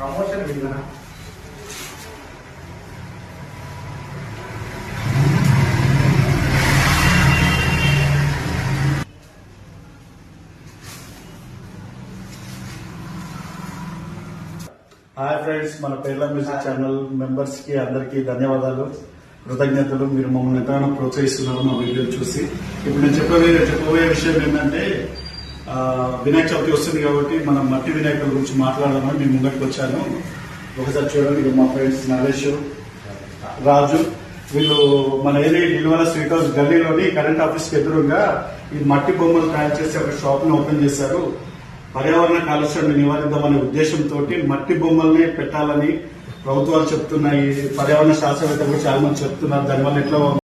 Promotion విన్నా hi friends, మన పేర్ల మ్యూజిక్ ఛానల్ మెంబర్స్ కి అందరికీ ధన్యవాదాలు, కృతజ్ఞతలు. మీరు మమ్మల్ని ఎంతగానో ప్రోత్సహిస్తున్నారు మా వీడియోలు చూసి. ఇప్పుడు నేను చెప్పబోయే విషయం ఏంటంటే, వినాయక చవితి వస్తుంది కాబట్టి మనం మట్టి వినాయకుల గురించి మాట్లాడాలని నేను ముంగటికి వచ్చాను. ఒకసారి చూడండి, ఇది మా ఫ్రెండ్స్ నరేష్, రాజు. వీళ్ళు మన ఏరియా నిల్వల స్వీట్ హౌస్ గల్లీలోని కరెంట్ ఆఫీస్ కి ఎదురుగా ఈ మట్టి బొమ్మలు తయారు చేసి ఒక షాప్ ని ఓపెన్ చేశారు. పర్యావరణ కాలుష్యాన్ని నివారిద్దామనే ఉద్దేశంతో మట్టి బొమ్మల్ని పెట్టాలని ప్రభుత్వాలు చెప్తున్నాయి. పర్యావరణ శాస్త్రవేత్తలు చాలా మంది చెప్తున్నారు. దానివల్ల ఎట్లా